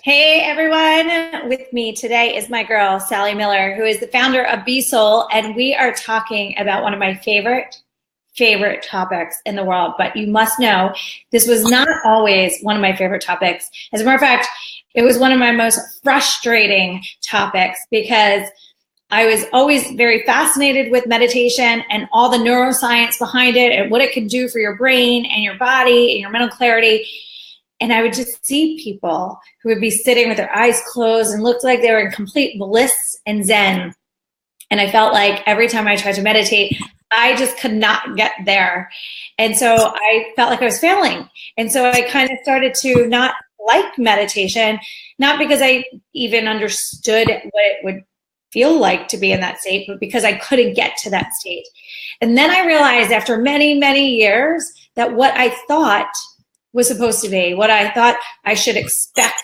Hey everyone, with me today is my girl, Sally Miller, who is the founder of Besoul, and we are talking about one of my favorite topics in the world. But you must know, this was not always one of my favorite topics. As a matter of fact, it was one of my most frustrating topics because I was always very fascinated with meditation and all the neuroscience behind it and what it can do for your brain and your body and your mental clarity. And I would just see people who would be sitting with their eyes closed and looked like they were in complete bliss and zen. And I felt like every time I tried to meditate, I just could not get there. And so I felt like I was failing. And so I kind of started to not like meditation, not because I even understood what it would feel like to be in that state, but because I couldn't get to that state. And then I realized after many, many years that what I thought was supposed to be, what I thought I should expect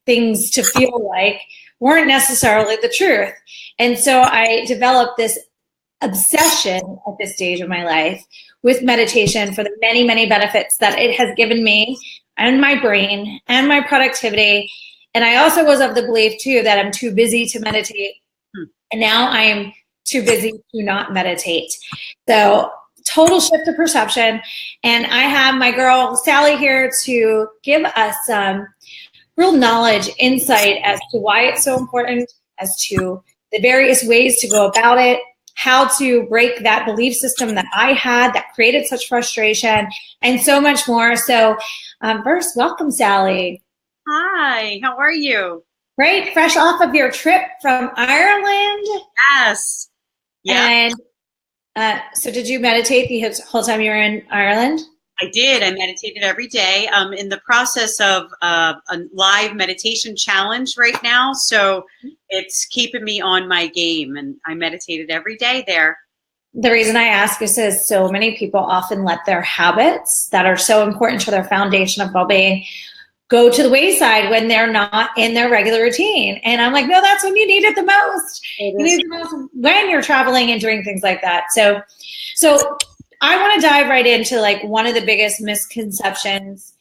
things to feel like, weren't necessarily the truth. And so I developed this obsession at this stage of my life with meditation for the many, many benefits that it has given me and my brain and my productivity. And I also was of the belief too that I'm too busy to meditate. And now I'm too busy to not meditate. So total shift of perception. And I have my girl Sally here to give us some real knowledge, insight as to why it's so important, as to the various ways to go about it, how to break that belief system that I had that created such frustration, and so much more. So first, welcome, Sally. Hi, how are you? Great, fresh off of your trip from Ireland. Yes. Yeah. And so did you meditate the whole time you were in Ireland? I did. I meditated every day. I'm in the process of a live meditation challenge right now. So it's keeping me on my game. And I meditated every day there. The reason I ask is because so many people often let their habits that are so important to their foundation of well-being go to the wayside when they're not in their regular routine. And I'm like, no, that's when you need it the most. You need it the most when you're traveling and doing things like that. So I want to dive right into like one of the biggest misconceptions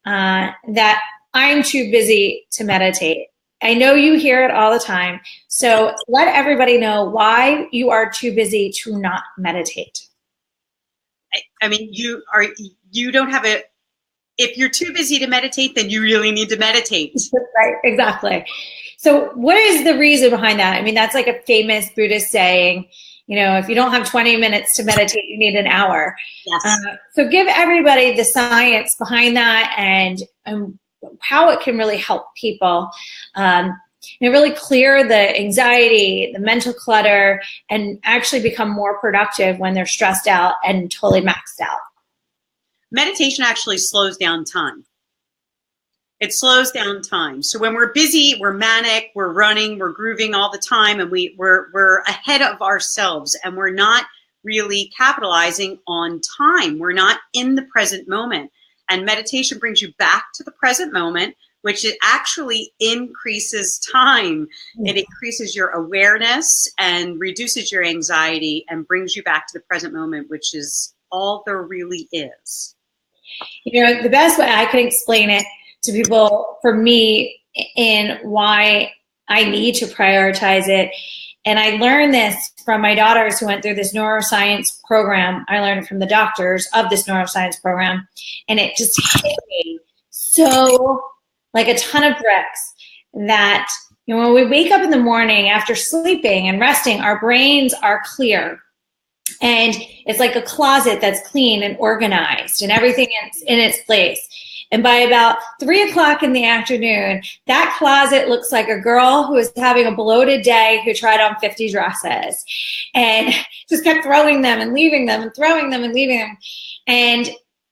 that I'm too busy to meditate. I know you hear it all the time. So let everybody know why you are too busy to not meditate. I mean, you don't have a, if you're too busy to meditate, then you really need to meditate. Right, exactly. So what is the reason behind that? I mean, that's like a famous Buddhist saying, you know, if you don't have 20 minutes to meditate, you need an hour. Yes. So give everybody the science behind that and how it can really help people really clear the anxiety, the mental clutter, and actually become more productive when they're stressed out and totally maxed out. Meditation actually slows down time. It slows down time. So when we're busy, we're manic, we're running, we're grooving all the time, and we're ahead of ourselves, and we're not really capitalizing on time. We're not in the present moment. And meditation brings you back to the present moment, which it actually increases time. It increases your awareness and reduces your anxiety and brings you back to the present moment, which is all there really is. You know, the best way I can explain it to people, for me, in why I need to prioritize it, and I learned this from my daughters who went through this neuroscience program. I learned from the doctors of this neuroscience program, and it just hit me so like a ton of bricks that, you know, when we wake up in the morning after sleeping and resting, our brains are clear. And it's like a closet that's clean and organized and everything is in its place. And by about 3 o'clock in the afternoon, that closet looks like a girl who is having a bloated day who tried on 50 dresses and just kept throwing them and leaving them and throwing them and leaving them.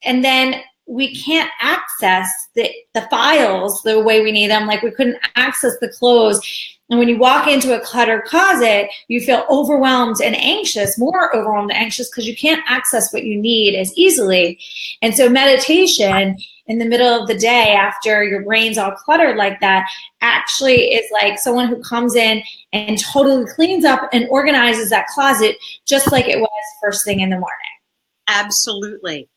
And then we can't access the files the way we need them. Like we couldn't access the clothes. And when you walk into a cluttered closet, you feel overwhelmed and anxious, more overwhelmed and anxious because you can't access what you need as easily. And so meditation in the middle of the day after your brain's all cluttered like that actually is like someone who comes in and totally cleans up and organizes that closet just like it was first thing in the morning. Absolutely.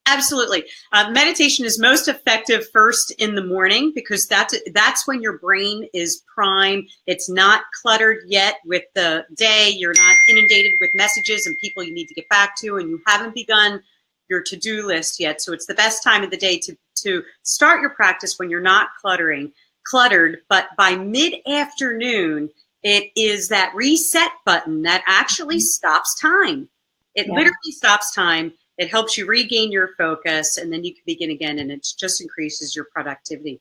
Absolutely. Meditation is most effective first in the morning because that's when your brain is prime. It's not cluttered yet with the day. You're not inundated with messages and people you need to get back to, and you haven't begun your to-do list yet. So it's the best time of the day to start your practice when you're not cluttered. But by mid-afternoon, it is that reset button that actually stops time. It literally stops time. It helps you regain your focus, and then you can begin again, and it just increases your productivity.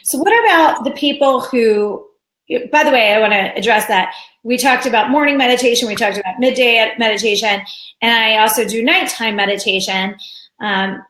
So what about the people who, by the way, I want to address that. We talked about morning meditation. We talked about midday meditation, and I also do nighttime meditation. I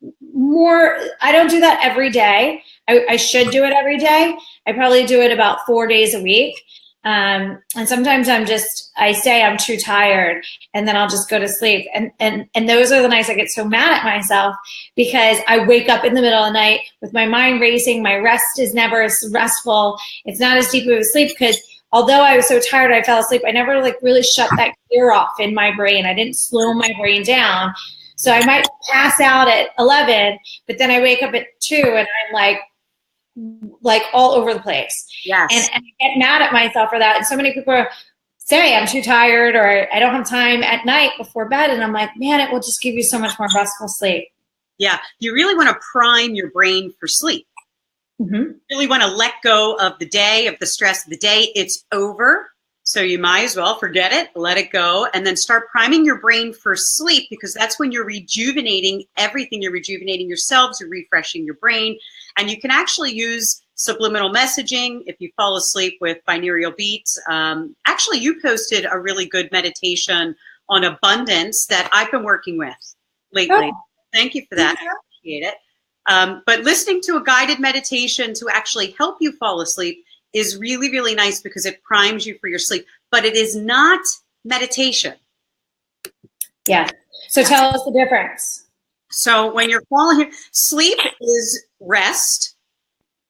don't do that every day. I should do it every day. I probably do it about 4 days a week. And sometimes I say I'm too tired, and then I'll just go to sleep. And those are the nights I get so mad at myself because I wake up in the middle of the night with my mind racing. My rest is never as restful. It's not as deep of a sleep because although I was so tired I fell asleep, I never really shut that gear off in my brain. I didn't slow my brain down. So I might pass out at 11, but then I wake up at 2 and I'm like all over the place. Yes. And I get mad at myself for that. And so many people say I'm too tired or I don't have time at night before bed. And I'm like, man, it will just give you so much more restful sleep. Yeah. You really want to prime your brain for sleep. Mm-hmm. You really want to let go of the day, of the stress of the day. It's over. So you might as well forget it, let it go, and then start priming your brain for sleep because that's when you're rejuvenating everything. You're rejuvenating yourselves, you're refreshing your brain, and you can actually use subliminal messaging if you fall asleep with binaural beats. Actually, you posted a really good meditation on abundance that I've been working with lately. Oh. Thank you for that. I appreciate it. But listening to a guided meditation to actually help you fall asleep is really, really nice because it primes you for your sleep, but it is not meditation. Yeah. So tell us the difference. So when you're falling, sleep is rest.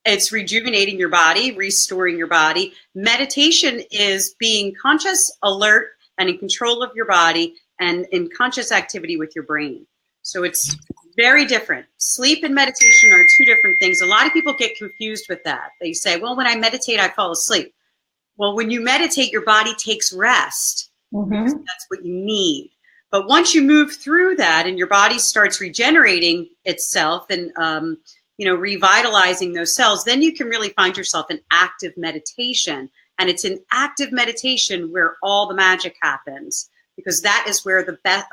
It's rejuvenating your body, restoring your body. Meditation is being conscious, alert, and in control of your body and in conscious activity with your brain. So it's very different. Sleep and meditation are two different things. A lot of people get confused with that. They say, well, when I meditate, I fall asleep. Well, when you meditate, your body takes rest. Mm-hmm. That's what you need. But once you move through that and your body starts regenerating itself and, revitalizing those cells, then you can really find yourself in active meditation. And it's in active meditation where all the magic happens. Because that is where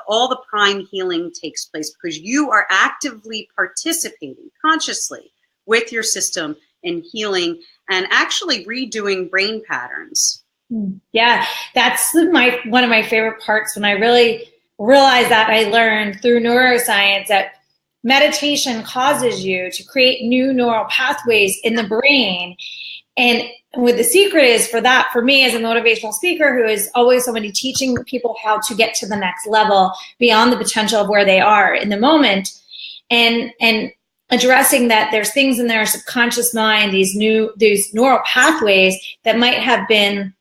all the prime healing takes place because you are actively participating consciously with your system in healing and actually redoing brain patterns. Yeah, that's one of my favorite parts when I really realized that. I learned through neuroscience that meditation causes you to create new neural pathways in the brain. And what the secret is for that, for me as a motivational speaker who is always somebody teaching people how to get to the next level beyond the potential of where they are in the moment, and addressing that there's things in their subconscious mind, these neural pathways that might have been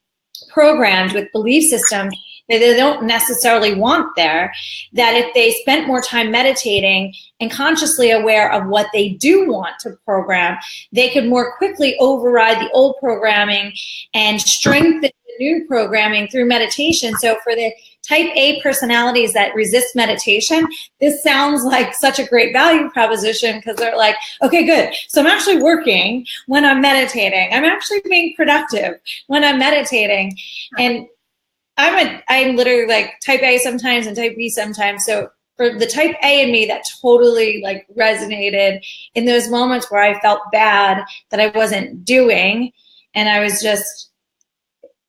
programmed with belief systems that they don't necessarily want there, that if they spent more time meditating and consciously aware of what they do want to program, they could more quickly override the old programming and strengthen the new programming through meditation. So for the type A personalities that resist meditation, this sounds like such a great value proposition because they're like, okay, good. So I'm actually working when I'm meditating. I'm actually being productive when I'm meditating. And I'm literally like type A sometimes and type B sometimes. So for the type A in me, that totally resonated in those moments where I felt bad that I wasn't doing and I was just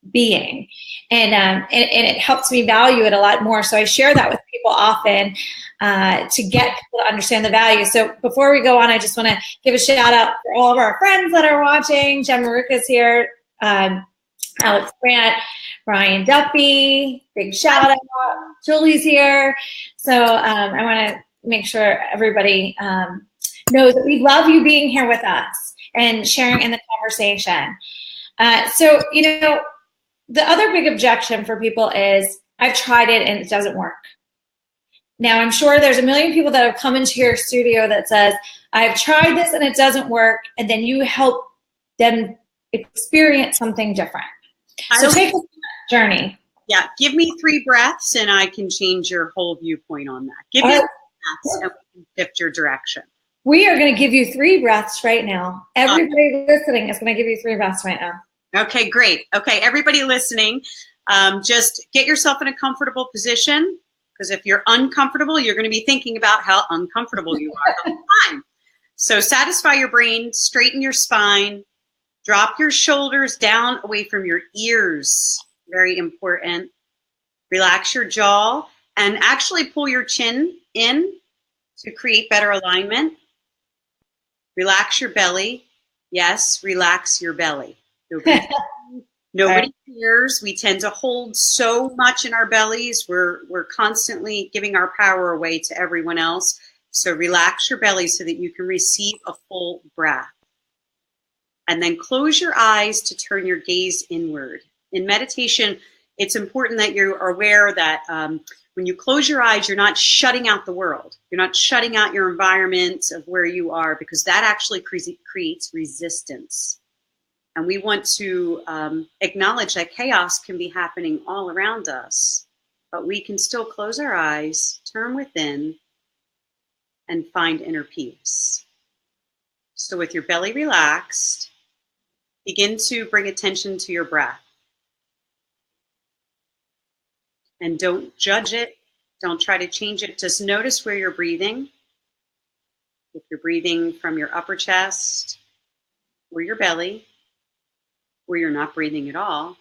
being. And it helps me value it a lot more. So I share that with people often to get people to understand the value. So before we go on, I just want to give a shout out for all of our friends that are watching. Jen Maruka's here, Alex Grant, Brian Duffy, big shout out. Julie's here. So I want to make sure everybody knows that we love you being here with us and sharing in the conversation. So, the other big objection for people is I've tried it and it doesn't work. Now, I'm sure there's a million people that have come into your studio that says, I've tried this and it doesn't work, and then you help them experience something different. So take us on that journey. Yeah, give me 3 breaths and I can change your whole viewpoint on that. Give me 3 breaths and we can shift your direction. We are going to give you 3 breaths right now. Everybody listening is going to give you 3 breaths right now. Okay, great. Okay, everybody listening, just get yourself in a comfortable position, because if you're uncomfortable, you're going to be thinking about how uncomfortable you are the whole time. So satisfy your brain, straighten your spine, drop your shoulders down away from your ears. Very important. Relax your jaw and actually pull your chin in to create better alignment. Relax your belly. Yes, relax your belly. Nobody cares. We tend to hold so much in our bellies. We're constantly giving our power away to everyone else. So relax your belly so that you can receive a full breath. And then close your eyes to turn your gaze inward. In meditation, it's important that you are aware that when you close your eyes, you're not shutting out the world. You're not shutting out your environment of where you are, because that actually creates resistance. And we want to acknowledge that chaos can be happening all around us, but we can still close our eyes, turn within, and find inner peace. So with your belly relaxed, begin to bring attention to your breath. And don't judge it. Don't try to change it. Just notice where you're breathing. If you're breathing from your upper chest or your belly, or you're not breathing at all,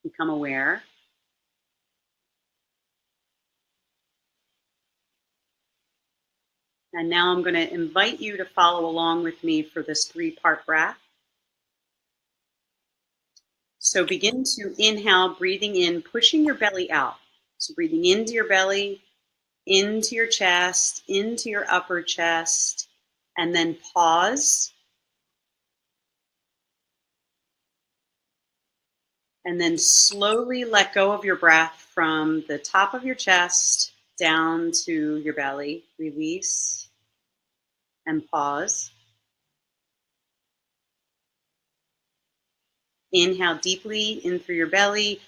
become aware. And now I'm going to invite you to follow along with me for this 3-part breath. So begin to inhale, breathing in, pushing your belly out. So breathing into your belly, into your chest, into your upper chest, and then pause. And then slowly let go of your breath from the top of your chest down to your belly. Release and pause. Inhale deeply in through your belly,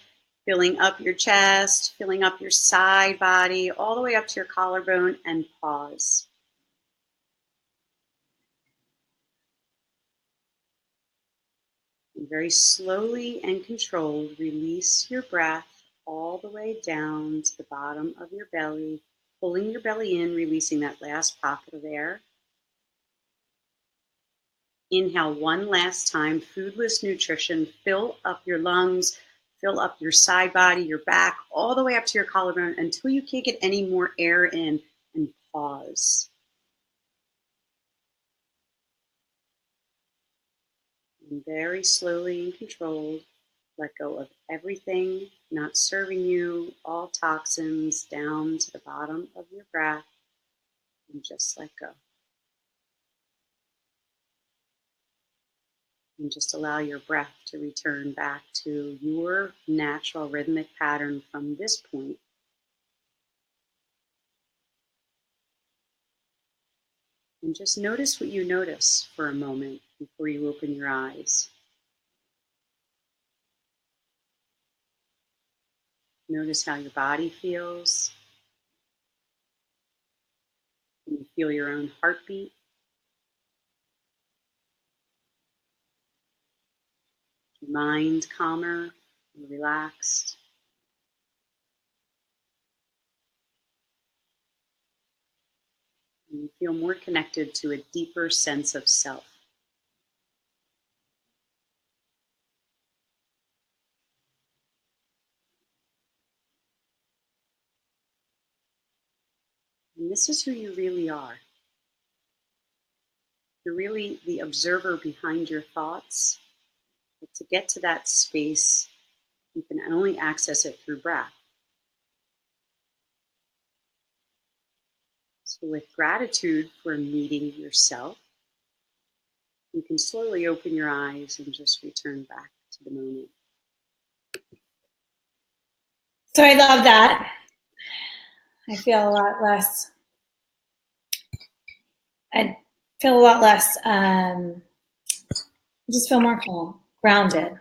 filling up your chest, filling up your side body, all the way up to your collarbone, and pause. And very slowly and controlled, release your breath all the way down to the bottom of your belly, pulling your belly in, releasing that last pocket of air. Inhale one last time, foodless nutrition, fill up your lungs, fill up your side body, your back, all the way up to your collarbone until you can't get any more air in, and pause. And very slowly and controlled, let go of everything not serving you, all toxins down to the bottom of your breath, and just let go. And just allow your breath to return back to your natural rhythmic pattern from this point. And just notice what you notice for a moment before you open your eyes. Notice how your body feels. Can you feel your own heartbeat? Your mind calmer and relaxed. And you feel more connected to a deeper sense of self. And this is who you really are. You're really the observer behind your thoughts. But to get to that space, you can only access it through breath. So with gratitude for meeting yourself, you can slowly open your eyes and just return back to the moment. So I love that. I feel a lot less. I feel a lot less. I just feel more calm, grounded.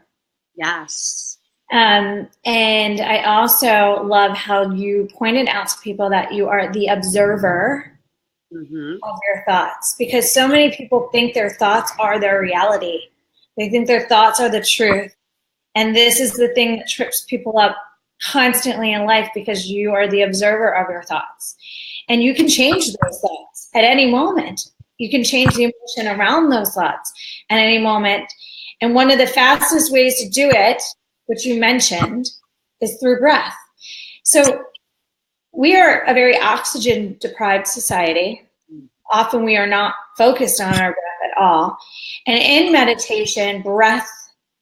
Yes. And I also love how you pointed out to people that you are the observer of your thoughts, because so many people think their thoughts are their reality. They think their thoughts are the truth. And this is the thing that trips people up constantly in life, because you are the observer of your thoughts. And you can change those thoughts at any moment. You can change the emotion around those thoughts at any moment. And one of the fastest ways to do it, which you mentioned, is through breath. So we are a very oxygen deprived society. Often we are not focused on our breath at all. And in meditation, breath,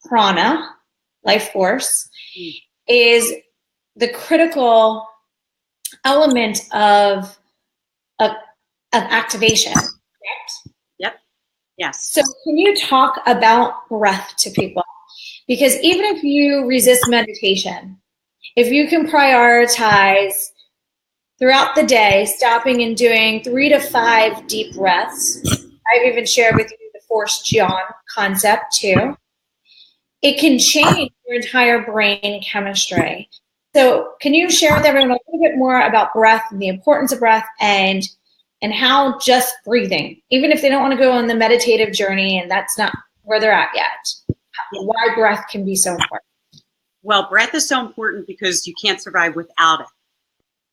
prana, life force, is the critical element of activation. Correct? Yep. Yes. So can you talk about breath to people? Because even if you resist meditation, if you can prioritize throughout the day, stopping and doing 3 to 5 deep breaths, I've even shared with you the forced John concept too, it can change your entire brain chemistry. So can you share with everyone a little bit more about breath and the importance of breath, and how just breathing, even if they don't want to go on the meditative journey and that's not where they're at yet, why breath can be so important? Well, breath is so important because you can't survive without it.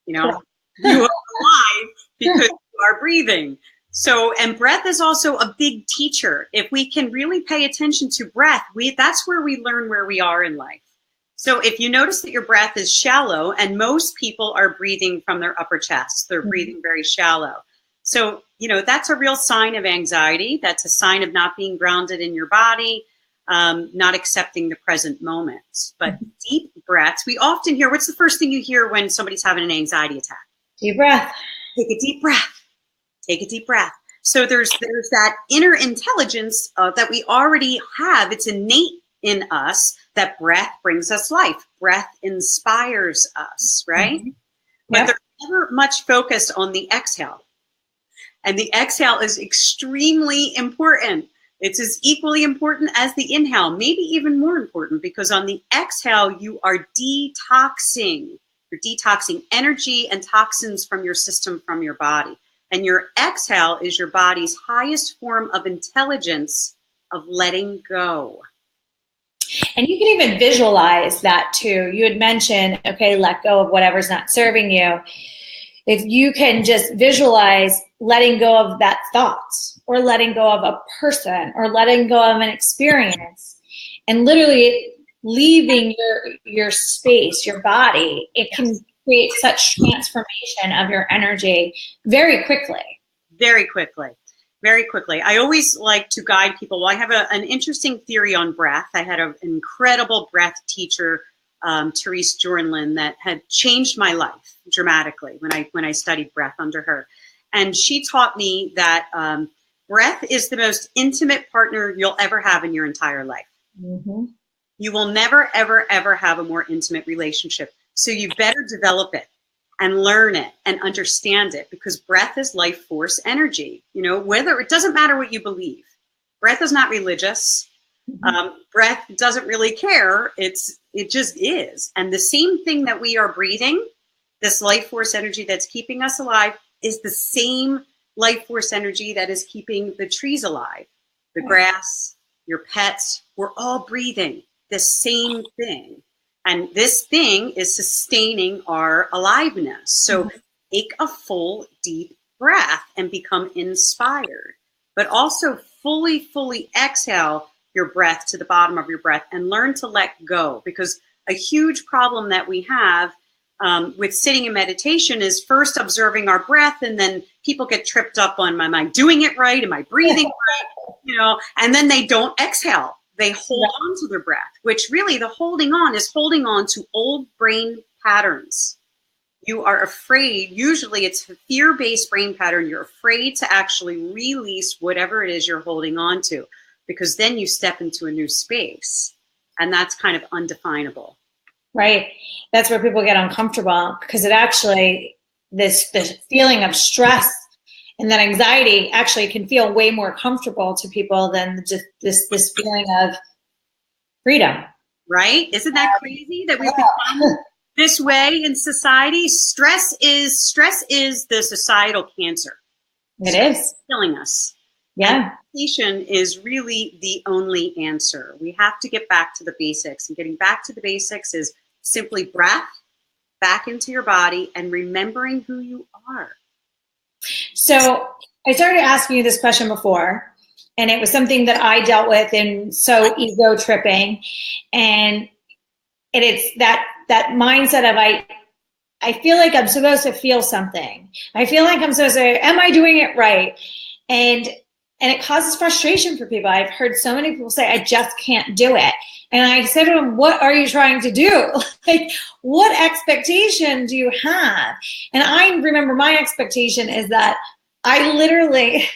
You know, you are alive because you are breathing. So, and breath is also a big teacher. If we can really pay attention to breath, that's where we learn where we are in life. So if you notice that your breath is shallow, and most people are breathing from their upper chest, they're breathing very shallow. So, you know, that's a real sign of anxiety. That's a sign of not being grounded in your body, not accepting the present moment. But deep breaths, we often hear, what's the first thing you hear when somebody's having an anxiety attack? Deep breath. Take a deep breath. Take a deep breath. So there's that inner intelligence that we already have. It's innate in us that breath brings us life. Breath inspires us, right? But they're never much focused on the exhale. And the exhale is extremely important. It's as equally important as the inhale, maybe even more important, because on the exhale, you are detoxing. You're detoxing energy and toxins from your system, from your body. And your exhale is your body's highest form of intelligence of letting go. And you can even visualize that too. You had mentioned, okay, let go of whatever's not serving you. If you can just visualize letting go of that thought, or letting go of a person, or letting go of an experience, and literally leaving your space, your body, it can create such transformation of your energy very quickly. Very quickly. Very quickly. I always like to guide people. Well, I have an interesting theory on breath. I had an incredible breath teacher, Therese Jornlin, that had changed my life dramatically when I studied breath under her. And she taught me that breath is the most intimate partner you'll ever have in your entire life. You will never, ever, ever have a more intimate relationship. So you better develop it and learn it and understand it, because breath is life force energy. You know, whether it doesn't matter what you believe. Breath is not religious. Breath doesn't really care. It just is. And the same thing that we are breathing, this life force energy that's keeping us alive, is the same life force energy that is keeping the trees alive. The grass, your pets, we're all breathing the same thing. And this thing is sustaining our aliveness. So take a full, deep breath and become inspired. But also fully exhale your breath to the bottom of your breath and learn to let go. Because a huge problem that we have with sitting in meditation is first observing our breath, and then people get tripped up on, am I doing it right? Am I breathing right? You know, and then they don't exhale. They hold on to their breath, which really the holding on is holding on to old brain patterns. You are afraid, usually it's a fear-based brain pattern. You're afraid to actually release whatever it is you're holding on to, because then you step into a new space, and that's kind of undefinable. Right. That's where people get uncomfortable, because it actually, this feeling of stress and that anxiety actually can feel way more comfortable to people than just this feeling of freedom. Right? Isn't that crazy that we've become this way in society? Stress is the societal cancer. It is killing us. Yeah. Meditation is really the only answer. We have to get back to the basics. And getting back to the basics is simply breath back into your body and remembering who you are. So I started asking you this question before, and it was something that I dealt with in So Ego Tripping. And it's that mindset of I feel like I'm supposed to feel something. I feel like I'm supposed to, am I doing it right? And it causes frustration for people. I've heard so many people say, I just can't do it. And I said to them, what are you trying to do? Like, what expectation do you have? And I remember my expectation is that I literally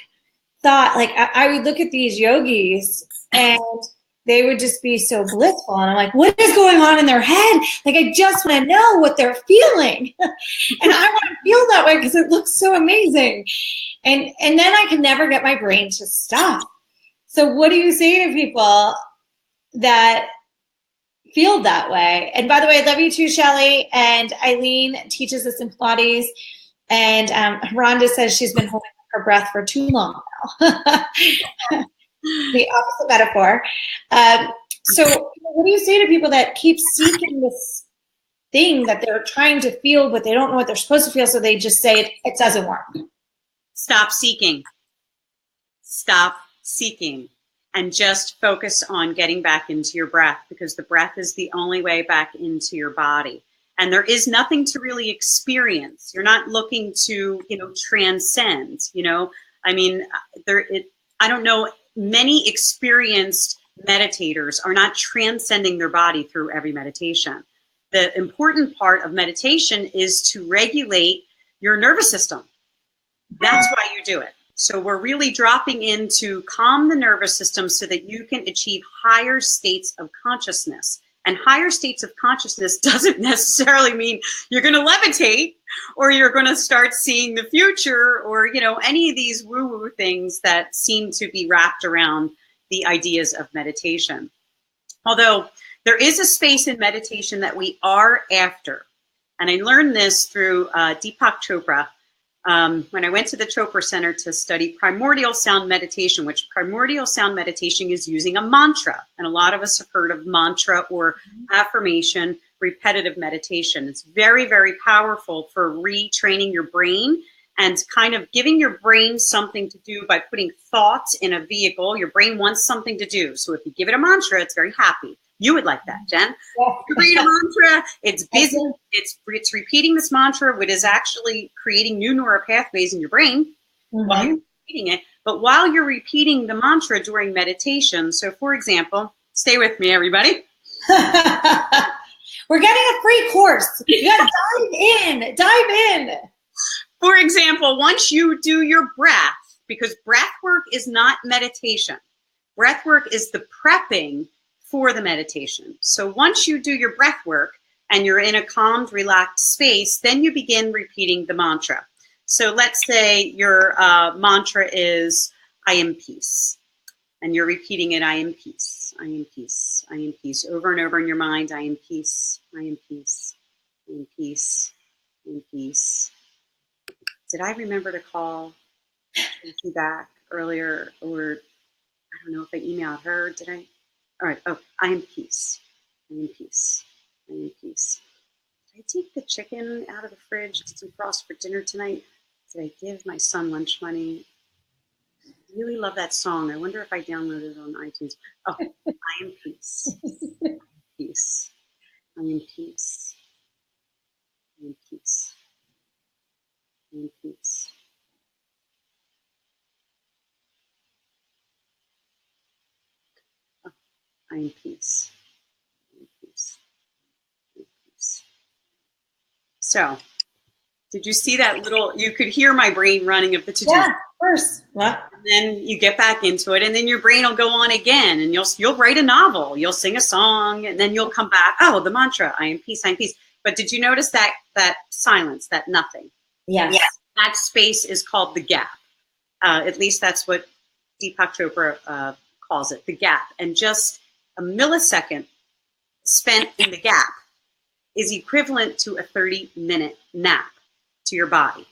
thought, like, I would look at these yogis and they would just be so blissful. And I'm like, what is going on in their head? Like, I just want to know what they're feeling. And I want to feel that way because it looks so amazing. And then I can never get my brain to stop. So what do you say to people that feel that way? And by the way, I love you too, Shelly. And Eileen teaches us in Pilates. And Rhonda says she's been holding her breath for too long now. The opposite metaphor. So what do you say to people that keep seeking this thing that they're trying to feel, but they don't know what they're supposed to feel, so they just say it doesn't work? Stop seeking. Stop seeking. And just focus on getting back into your breath, because the breath is the only way back into your body. And there is nothing to really experience. You're not looking to, transcend, I mean, I don't know, many experienced meditators are not transcending their body through every meditation. The important part of meditation is to regulate your nervous system. That's why you do it. So we're really dropping in to calm the nervous system so that you can achieve higher states of consciousness. And higher states of consciousness doesn't necessarily mean you're going to levitate or you're going to start seeing the future or, any of these woo-woo things that seem to be wrapped around the ideas of meditation. Although there is a space in meditation that we are after. And I learned this through Deepak Chopra. When I went to the Chopra Center to study primordial sound meditation, which primordial sound meditation is using a mantra. And a lot of us have heard of mantra or affirmation, repetitive meditation. It's very, very powerful for retraining your brain and kind of giving your brain something to do by putting thoughts in a vehicle. Your brain wants something to do. So if you give it a mantra, it's very happy. You would like that, Jen. You read a mantra, it's busy, it's repeating this mantra, which is actually creating new neural pathways in your brain while you're repeating it. But while you're repeating the mantra during meditation, so for example, stay with me, everybody. We're getting a free course. You gotta dive in. For example, once you do your breath, because breath work is not meditation. Breath work is the prepping for the meditation. So once you do your breath work and you're in a calmed, relaxed space, then you begin repeating the mantra. So let's say your mantra is, I am peace. And you're repeating it, I am peace, I am peace, I am peace, over and over in your mind, I am peace, I am peace, I am peace, I am peace. Did I remember to call Tracy back earlier? Or I don't know if I emailed her, did I? All right. Oh, I am peace. I am peace. I am peace. Did I take the chicken out of the fridge to defrost for dinner tonight? Did I give my son lunch money? I really love that song. I wonder if I downloaded it on iTunes. Oh, I am peace. I am peace. I am peace. I am peace. I am peace. I am peace. I am peace. I am peace. So, did you see that little, you could hear my brain running of the to-do. Yeah, of course. What? And then you get back into it, and then your brain will go on again, and you'll write a novel, you'll sing a song, and then you'll come back, oh, the mantra, I am peace, I am peace. But did you notice that silence, that nothing? Yes. Yeah. That space is called the gap. At least that's what Deepak Chopra calls it, the gap. And just a millisecond spent in the gap is equivalent to a 30-minute nap to your body.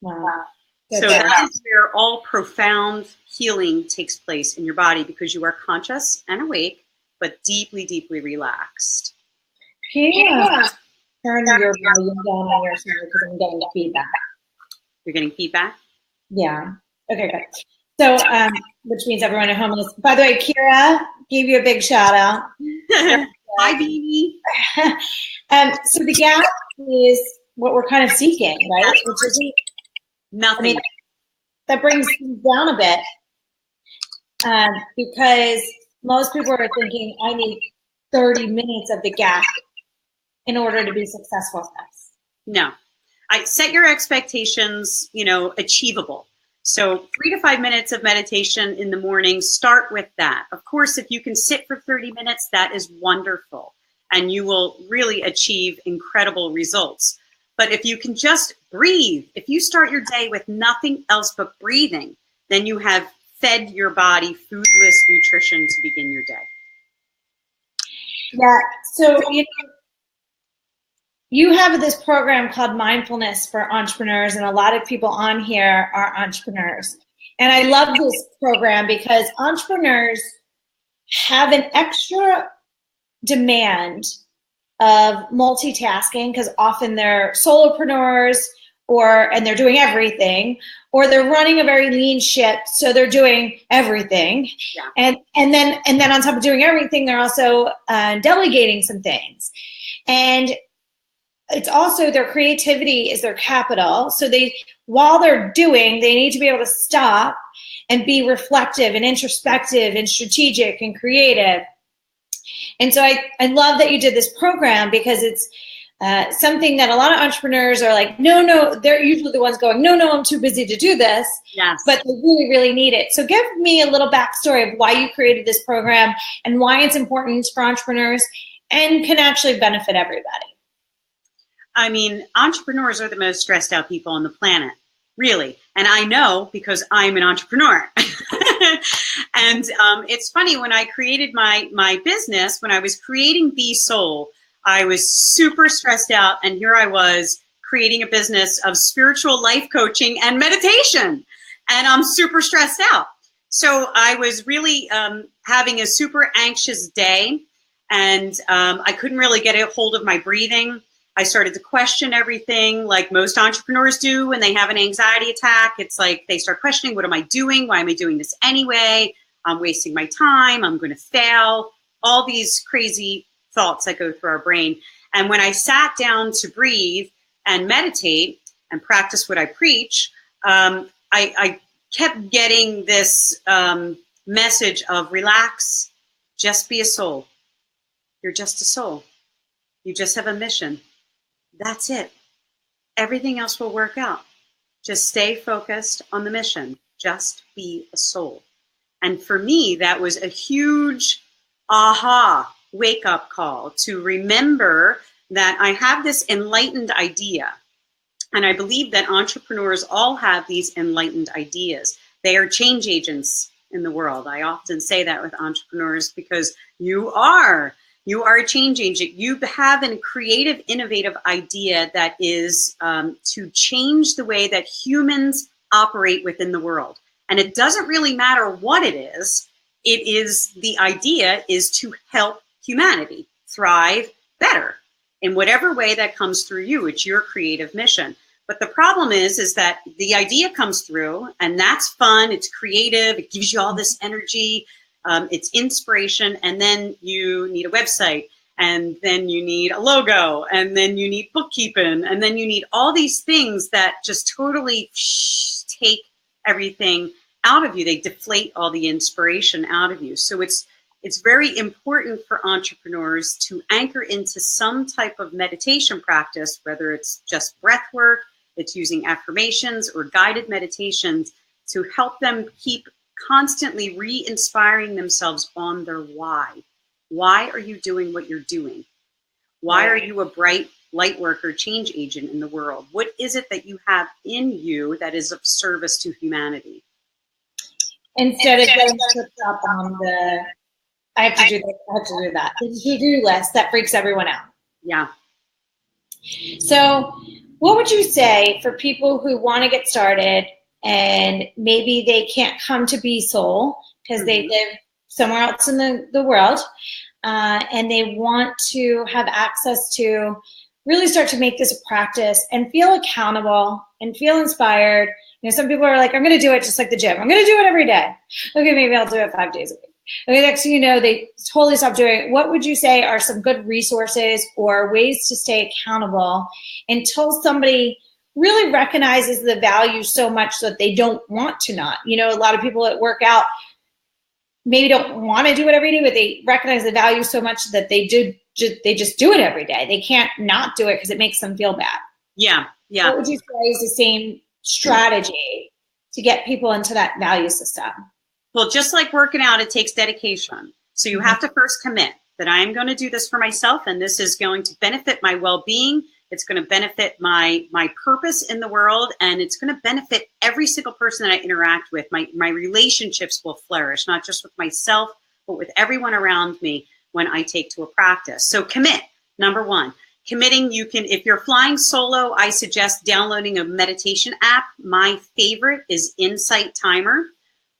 Wow. So that is where all profound healing takes place in your body, because you are conscious and awake, but deeply, deeply relaxed. Yeah. Turn your volume down on your side because I'm getting feedback. You're getting feedback? Yeah. Okay, good. So, which means everyone at home is, by the way, Kira gave you a big shout out. Hi, Beanie. So the gap is what we're kind of seeking, right? Which is nothing. I mean, that brings things down a bit because most people are thinking, I need 30 minutes of the gap in order to be successful at this. No. I set your expectations, achievable. So 3 to 5 minutes of meditation in the morning, start with that. Of course, if you can sit for 30 minutes, that is wonderful. And you will really achieve incredible results. But if you can just breathe, if you start your day with nothing else but breathing, then you have fed your body foodless nutrition to begin your day. Yeah. So, you have this program called Mindfulness for Entrepreneurs, and a lot of people on here are entrepreneurs. And I love this program because entrepreneurs have an extra demand of multitasking because often they're solopreneurs and they're doing everything, or they're running a very lean ship, so they're doing everything. Yeah. And then on top of doing everything, they're also delegating some things. And it's also their creativity is their capital. So while they're doing, they need to be able to stop and be reflective and introspective and strategic and creative. And so I love that you did this program because it's something that a lot of entrepreneurs are like, no, they're usually the ones going, no, I'm too busy to do this. Yes. But they really, really need it. So give me a little backstory of why you created this program and why it's important for entrepreneurs and can actually benefit everybody. I mean, entrepreneurs are the most stressed out people on the planet, really. And I know because I'm an entrepreneur. And it's funny, when I created my business, when I was creating Besoul, I was super stressed out. And here I was creating a business of spiritual life coaching and meditation. And I'm super stressed out. So I was really having a super anxious day. And I couldn't really get a hold of my breathing. I started to question everything like most entrepreneurs do when they have an anxiety attack. It's like they start questioning, what am I doing? Why am I doing this anyway? I'm wasting my time. I'm going to fail. All these crazy thoughts that go through our brain. And when I sat down to breathe and meditate and practice what I preach, I kept getting this message of relax, just be a soul. You're just a soul. You just have a mission. That's it. Everything else will work out. Just stay focused on the mission. Just be a soul. And for me, that was a huge aha wake-up call to remember that I have this enlightened idea. And I believe that entrepreneurs all have these enlightened ideas. They are change agents in the world. I often say that with entrepreneurs because you are a change agent. You have a creative, innovative idea that is to change the way that humans operate within the world. And it doesn't really matter what it is. The idea is to help humanity thrive better in whatever way that comes through you. It's your creative mission. But the problem is that the idea comes through and that's fun. It's creative. It gives you all this energy. It's inspiration, and then you need a website, and then you need a logo, and then you need bookkeeping, and then you need all these things that just totally take everything out of you. They deflate all the inspiration out of you. So it's very important for entrepreneurs to anchor into some type of meditation practice, whether it's just breath work, it's using affirmations or guided meditations to help them keep constantly re-inspiring themselves on their why. Why are you doing what you're doing? Why are you a bright, light worker, change agent in the world? What is it that you have in you that is of service to humanity? Instead of getting tripped up on the, I have to do this, I have to do that, the to-do list that freaks everyone out. Yeah. So what would you say for people who want to get started and maybe they can't come to Besoul because they live somewhere else in the world, and they want to have access to really start to make this a practice and feel accountable and feel inspired? Some people are like, I'm going to do it just like the gym. I'm going to do it every day. Okay, maybe I'll do it 5 days a week. Okay, next thing you know, they totally stop doing it. What would you say are some good resources or ways to stay accountable until somebody really recognizes the value so much that they don't want to not? A lot of people that work out maybe don't want to do it every day, but they recognize the value so much that they just do it every day. They can't not do it because it makes them feel bad. Yeah. What would you say is the same strategy to get people into that value system? Well, just like working out, it takes dedication. So you have to first commit that I am going to do this for myself, and this is going to benefit my well-being. It's going to benefit my purpose in the world, and it's going to benefit every single person that I interact with. My relationships will flourish, not just with myself, but with everyone around me when I take to a practice. So commit, number one. Committing, you can, if you're flying solo, I suggest downloading a meditation app. My favorite is Insight Timer,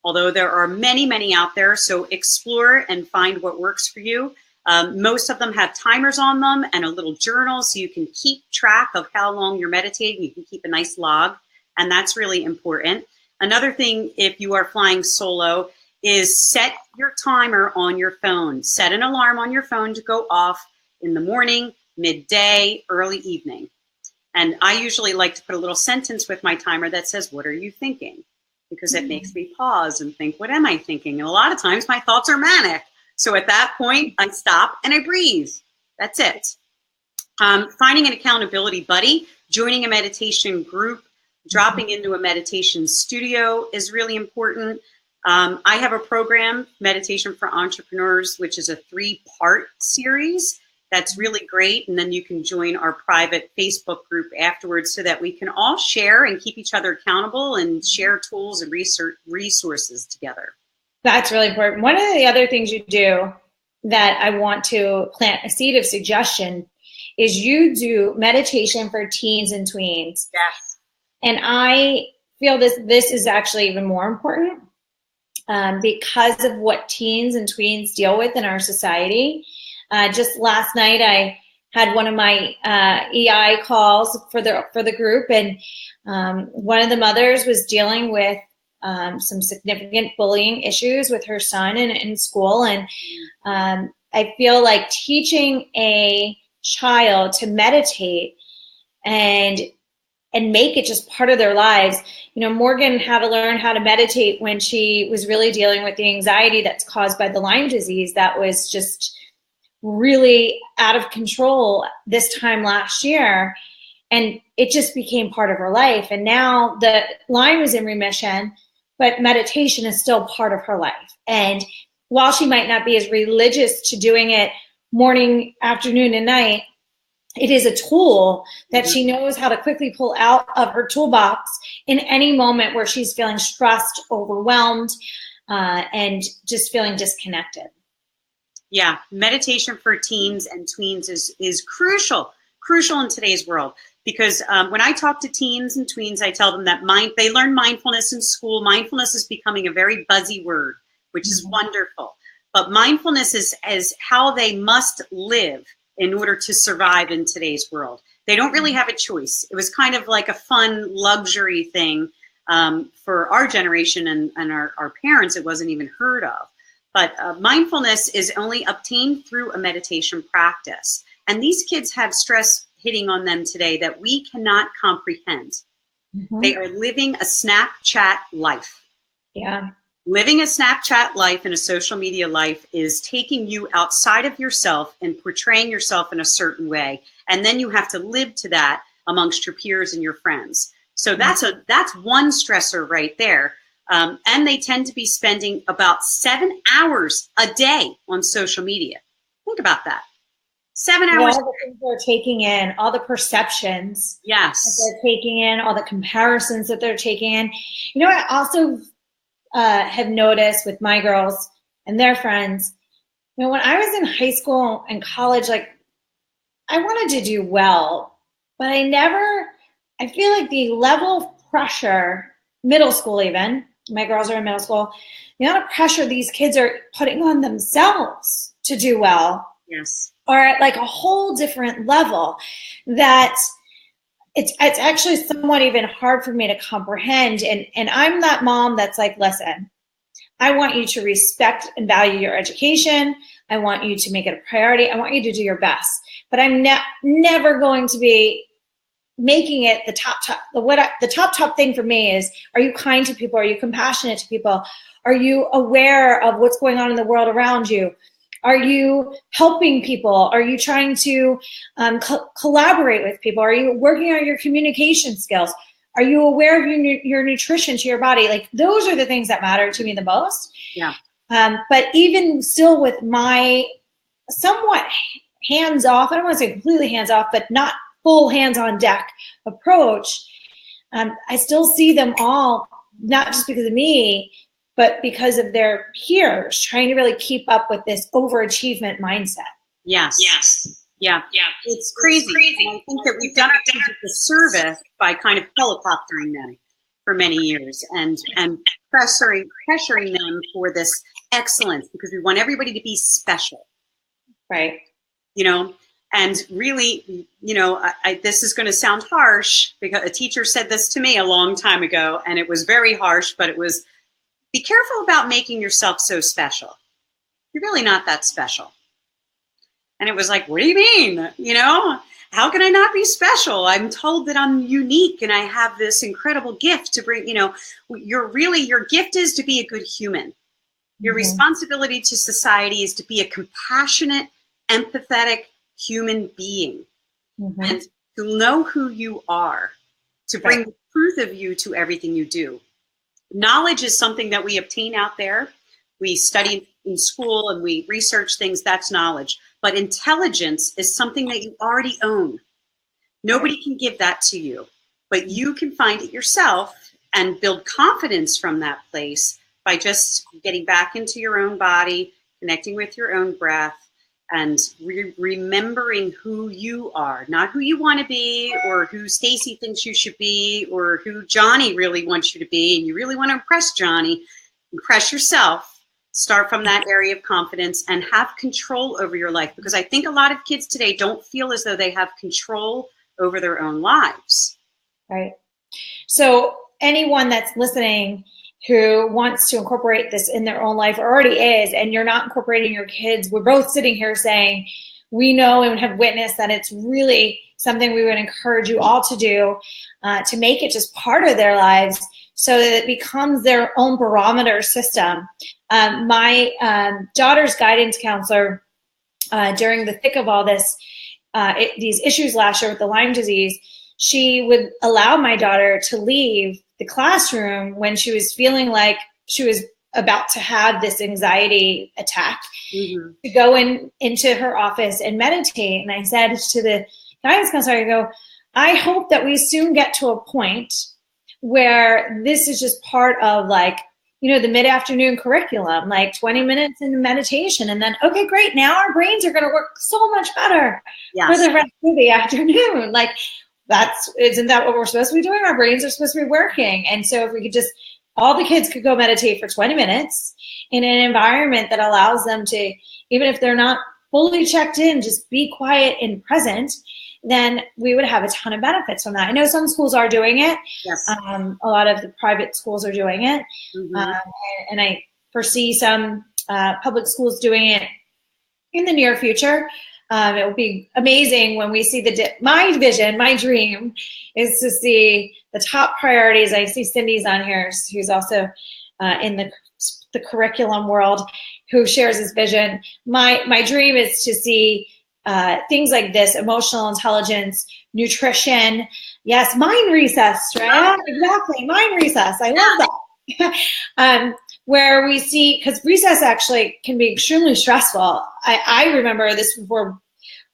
although there are many, many out there. So explore and find what works for you. Most of them have timers on them and a little journal so you can keep track of how long you're meditating. You can keep a nice log, and that's really important. Another thing, if you are flying solo, is set your timer on your phone. Set an alarm on your phone to go off in the morning, midday, early evening. And I usually like to put a little sentence with my timer that says, what are you thinking? Because it makes me pause and think, what am I thinking? And a lot of times my thoughts are manic. So at that point, I stop and I breathe. That's it. Finding an accountability buddy, joining a meditation group, dropping into a meditation studio is really important. I have a program, Meditation for Entrepreneurs, which is a 3-part series. That's really great. And then you can join our private Facebook group afterwards so that we can all share and keep each other accountable and share tools and resources together. That's really important. One of the other things you do that I want to plant a seed of suggestion is you do meditation for teens and tweens. Yes. And I feel this is actually even more important because of what teens and tweens deal with in our society. Just last night, I had one of my EI calls for the group, and one of the mothers was dealing with some significant bullying issues with her son in school. And I feel like teaching a child to meditate and make it just part of their lives. Morgan had to learn how to meditate when she was really dealing with the anxiety that's caused by the Lyme disease that was just really out of control this time last year. And it just became part of her life. And now the Lyme is in remission, but meditation is still part of her life. And while she might not be as religious to doing it morning, afternoon, and night, it is a tool that she knows how to quickly pull out of her toolbox in any moment where she's feeling stressed, overwhelmed, and just feeling disconnected. Yeah, meditation for teens and tweens is crucial in today's world. Because when I talk to teens and tweens, I tell them that they learn mindfulness in school. Mindfulness is becoming a very buzzy word, which is wonderful. But mindfulness is how they must live in order to survive in today's world. They don't really have a choice. It was kind of like a fun luxury thing for our generation and our parents. It wasn't even heard of. But mindfulness is only obtained through a meditation practice. And these kids have stress hitting on them today that we cannot comprehend. They are living a Snapchat life. Yeah. Living a Snapchat life and a social media life is taking you outside of yourself and portraying yourself in a certain way. And then you have to live to that amongst your peers and your friends. So that's one stressor right there. And they tend to be spending about 7 hours a day on social media. Think about that. 7 hours. All the things they're taking in, all the perceptions Yes. that they're taking in, all the comparisons that they're taking in. You know, I also have noticed with my girls and their friends, you know, when I was in high school and college, like I wanted to do well, but I feel like the level of pressure, middle school even, my girls are in middle school, the amount of pressure these kids are putting on themselves to do well. Yes. Are at like a whole different level that it's actually somewhat even hard for me to comprehend. And I'm that mom that's like, listen, I want you to respect and value your education. I want you to make it a priority. I want you to do your best. But I'm never going to be making it the top thing for me is, are you kind to people? Are you compassionate to people? Are you aware of what's going on in the world around you? Are you helping people? Are you trying to collaborate with people? Are you working on your communication skills? Are you aware of your nutrition to your body? Like those are the things that matter to me the most. Yeah. But even still with my somewhat hands-off, I don't want to say completely hands-off, but not full hands-on deck approach, I still see them all, not just because of me, but because of their peers trying to really keep up with this overachievement mindset. Yes. Yes. Yeah. Yeah. It's crazy. And I think that we've done a disservice by kind of helicoptering them for many years and pressuring them for this excellence because we want everybody to be special. Right. You know, and really, you know, this is going to sound harsh because a teacher said this to me a long time ago, and it was very harsh, but it was, be careful about making yourself so special. You're really not that special. And it was like, what do you mean? You know, how can I not be special? I'm told that I'm unique and I have this incredible gift to bring, you know, your gift is to be a good human. Your responsibility to society is to be a compassionate, empathetic human being and to know who you are, to bring the truth of you to everything you do. Knowledge is something that we obtain out there. We study in school and we research things. That's knowledge. But intelligence is something that you already own. Nobody can give that to you, but you can find it yourself and build confidence from that place by just getting back into your own body, connecting with your own breath, and remembering who you are, not who you want to be or who Stacy thinks you should be or who Johnny really wants you to be. And you really want to impress Johnny, impress yourself, start from that area of confidence and have control over your life. Because I think a lot of kids today don't feel as though they have control over their own lives. Right. So anyone that's listening who wants to incorporate this in their own life or already is, and you're not incorporating your kids, we're both sitting here saying, we know and have witnessed that it's really something we would encourage you all to do, to make it just part of their lives so that it becomes their own barometer system. My daughter's guidance counselor, during the thick of all this, these issues last year with the Lyme disease, she would allow my daughter to leave the classroom when she was feeling like she was about to have this anxiety attack, to go into her office and meditate. And I said to the guidance counselor, I go, I hope that we soon get to a point where this is just part of like, you know, the mid-afternoon curriculum, like 20 minutes in meditation. And then, okay, great. Now our brains are going to work so much better for the rest of the afternoon. Like, isn't that what we're supposed to be doing? Our brains are supposed to be working. And so if we could just, all the kids could go meditate for 20 minutes in an environment that allows them to, even if they're not fully checked in, just be quiet and present, then we would have a ton of benefits from that. I know some schools are doing it. Yes. A lot of the private schools are doing it. And I foresee some public schools doing it in the near future. It will be amazing when we see my vision, my dream is to see the top priorities. I see Cindy's on here, who's also in the curriculum world, who shares this vision. My dream is to see things like this: emotional intelligence, nutrition. Yes, mind recess, right? Exactly, mind recess. I love that. Where we see, because recess actually can be extremely stressful. I remember this before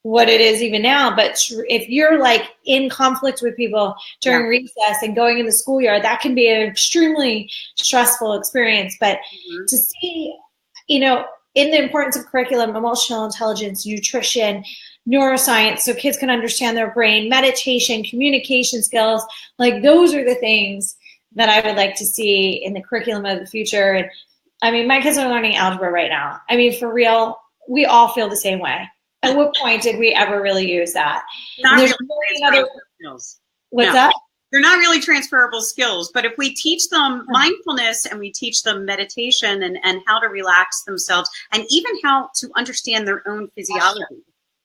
what it is even now. But if you're like in conflict with people during recess and going in the schoolyard, that can be an extremely stressful experience. But to see, you know, in the importance of curriculum, emotional intelligence, nutrition, neuroscience, so kids can understand their brain, meditation, communication skills, like those are the things that I would like to see in the curriculum of the future. And I mean, my kids are learning algebra right now. I mean, for real, we all feel the same way. At what point did we ever really use that? Not really transferable skills. What's that? They're not really transferable skills, but if we teach them mindfulness and we teach them meditation and how to relax themselves and even how to understand their own physiology,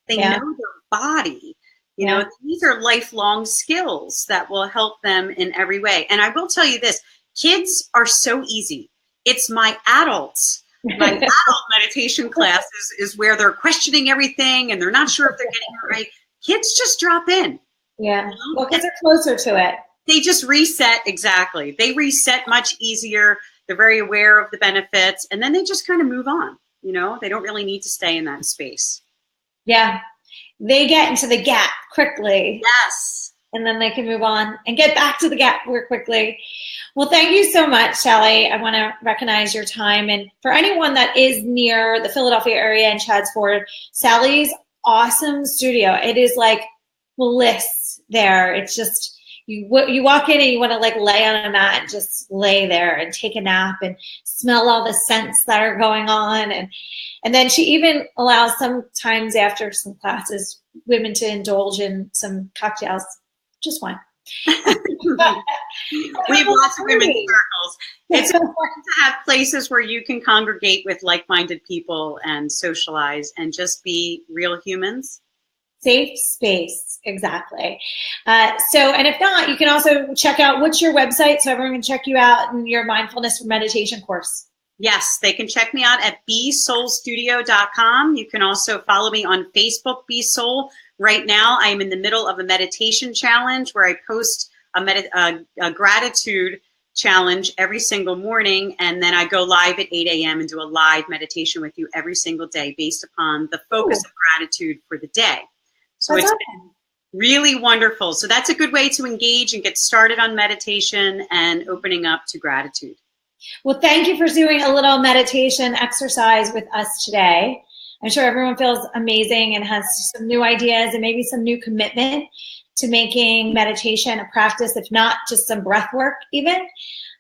they know their body. You know, these are lifelong skills that will help them in every way. And I will tell you this, kids are so easy. It's my adult meditation class is where they're questioning everything and they're not sure if they're getting it right. Kids just drop in. Yeah. Well, kids are closer to it. They just reset. Exactly. They reset much easier. They're very aware of the benefits and then they just kind of move on. You know, they don't really need to stay in that space. Yeah. They get into the gap quickly. Yes. And then they can move on and get back to the gap more quickly. Well, thank you so much, Sally. I want to recognize your time. And for anyone that is near the Philadelphia area and Chadds Ford, Sally's awesome studio. It is like bliss there. It's just, you walk in and you want to like lay on a mat and just lay there and take a nap and smell all the scents that are going on. And then she even allows sometimes after some classes, women to indulge in some cocktails, just one. We have lots of women's circles. It's important to have places where you can congregate with like-minded people and socialize and just be real humans. Safe space, exactly. And if not, you can also check out, what's your website so everyone can check you out in your mindfulness and meditation course? Yes, they can check me out at besoulstudio.com. You can also follow me on Facebook, Besoul. Right now, I am in the middle of a meditation challenge where I post a gratitude challenge every single morning, and then I go live at 8 a.m. and do a live meditation with you every single day based upon the focus of gratitude for the day. So it's been really wonderful. So that's a good way to engage and get started on meditation and opening up to gratitude. Well, thank you for doing a little meditation exercise with us today. I'm sure everyone feels amazing and has some new ideas and maybe some new commitment to making meditation a practice, if not just some breath work even,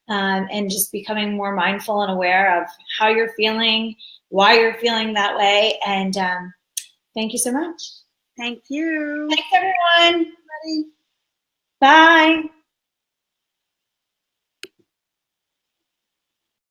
and just becoming more mindful and aware of how you're feeling, why you're feeling that way. And thank you so much. Thank you. Thanks, everyone. Bye.